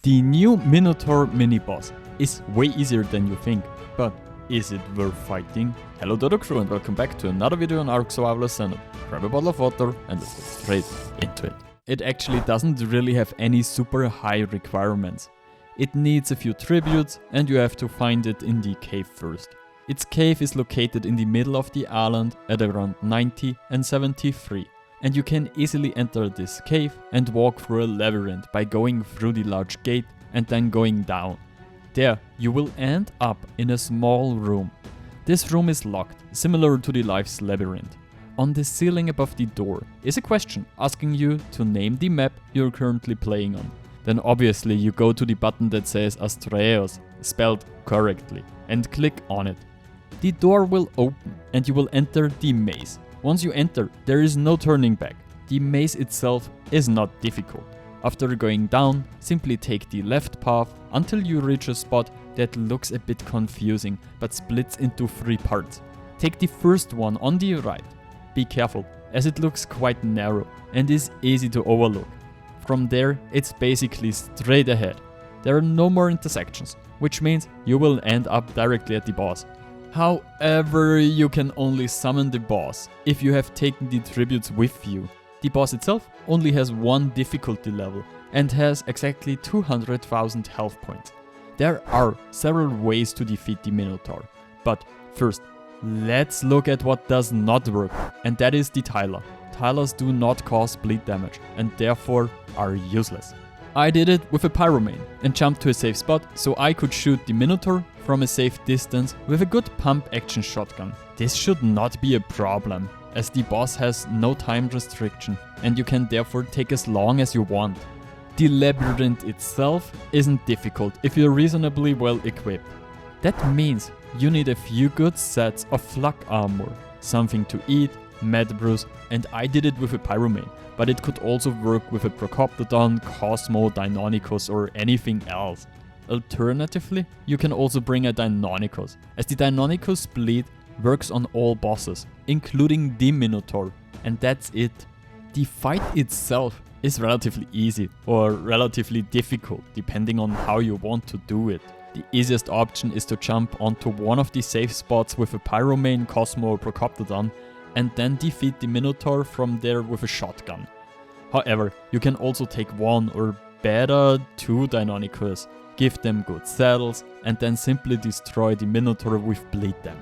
The new Minotaur Mini Boss is way easier than you think, but is it worth fighting? Hello Dodo crew and welcome back to another video on ARK Ascended. Grab a bottle of water and let's get straight into it. It actually doesn't really have any super high requirements. It needs a few tributes and you have to find it in the cave first. Its cave is located in the middle of the island at around 90 and 73. And you can easily enter this cave and walk through a labyrinth by going through the large gate and then going down. There you will end up in a small room. This room is locked, similar to the Life's Labyrinth. On the ceiling above the door is a question asking you to name the map you're currently playing on. Then obviously you go to the button that says Astraeos, spelled correctly, and click on it. The door will open and you will enter the maze. Once you enter, there is no turning back. The maze itself is not difficult. After going down, simply take the left path until you reach a spot that looks a bit confusing but splits into 3 parts. Take the first one on the right. Be careful, as it looks quite narrow and is easy to overlook. From there, it's basically straight ahead. There are no more intersections, which means you will end up directly at the boss. However, you can only summon the boss if you have taken the tributes with you. The boss itself only has 1 difficulty level and has exactly 200,000 health points. There are several ways to defeat the Minotaur, but first, let's look at what does not work, and that is the Tyler. Tylers do not cause bleed damage and therefore are useless. I did it with a Pyromane and jumped to a safe spot so I could shoot the Minotaur from a safe distance with a good pump action shotgun. This should not be a problem, as the boss has no time restriction and you can therefore take as long as you want. The labyrinth itself isn't difficult if you're reasonably well equipped. That means you need a few good sets of flak armor, something to eat, med brews, and I did it with a Pyromane, but it could also work with a Procoptodon, Cosmo, Deinonychus or anything else. Alternatively, you can also bring a Deinonychus, as the Deinonychus bleed works on all bosses, including the Minotaur, and that's it. The fight itself is relatively easy or relatively difficult, depending on how you want to do it. The easiest option is to jump onto one of the safe spots with a Pyromane, Cosmo or Procoptodon, and then defeat the Minotaur from there with a shotgun. However, you can also take 1 or better 2 Deinonychus, give them good saddles, and then simply destroy the Minotaur with bleed damage.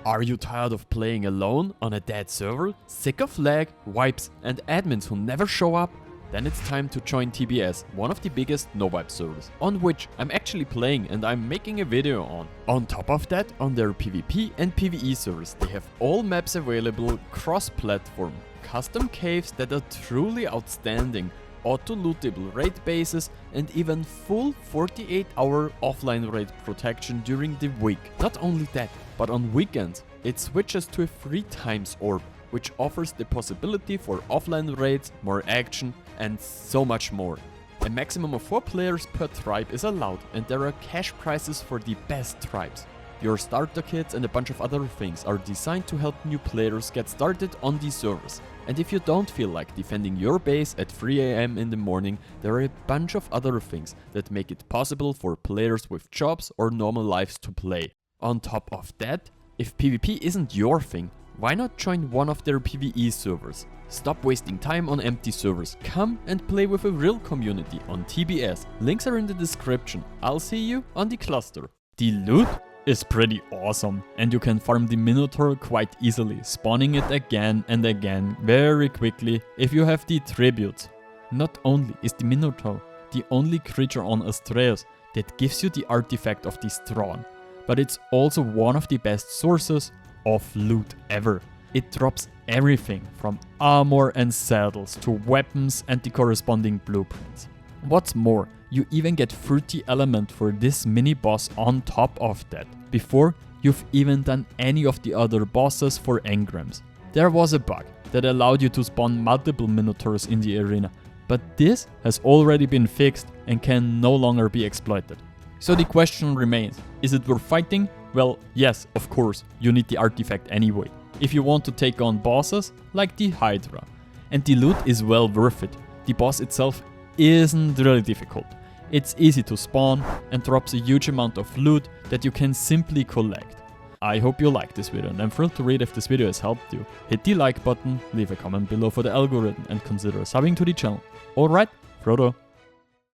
Are you tired of playing alone on a dead server? Sick of lag, wipes, and admins who never show up? Then it's time to join TBS, one of the biggest no-wipe servers, on which I'm actually playing and I'm making a video on. On top of that, on their PvP and PvE servers, they have all maps available cross-platform, custom caves that are truly outstanding, auto-lootable raid bases, and even full 48-hour offline raid protection during the week. Not only that, but on weekends, it switches to a 3 times orb, which offers the possibility for offline raids, more action, and so much more. A maximum of 4 players per tribe is allowed, and there are cash prizes for the best tribes. Your starter kits and a bunch of other things are designed to help new players get started on these servers. And if you don't feel like defending your base at 3 AM in the morning, there are a bunch of other things that make it possible for players with jobs or normal lives to play. On top of that, if PvP isn't your thing, why not join one of their PvE servers? Stop wasting time on empty servers. Come and play with a real community on TBS. Links are in the description. I'll see you on the cluster. The loot is pretty awesome and you can farm the Minotaur quite easily, spawning it again and again very quickly if you have the tributes. Not only is the Minotaur the only creature on Astraeos that gives you the artifact of the Strawn, but it's also one of the best sources of loot ever. It drops everything from armor and saddles to weapons and the corresponding blueprints. What's more, you even get 30 element for this mini boss on top of that, before you've even done any of the other bosses for engrams. There was a bug that allowed you to spawn multiple Minotaurs in the arena, but this has already been fixed and can no longer be exploited. So the question remains, is it worth fighting? Well, yes, of course, you need the artifact anyway, if you want to take on bosses like the Hydra. And the loot is well worth it. The boss itself isn't really difficult. It's easy to spawn and drops a huge amount of loot that you can simply collect. I hope you liked this video, and I'm thrilled to read if this video has helped you. Hit the like button, leave a comment below for the algorithm, and consider subbing to the channel. Alright, Frodo.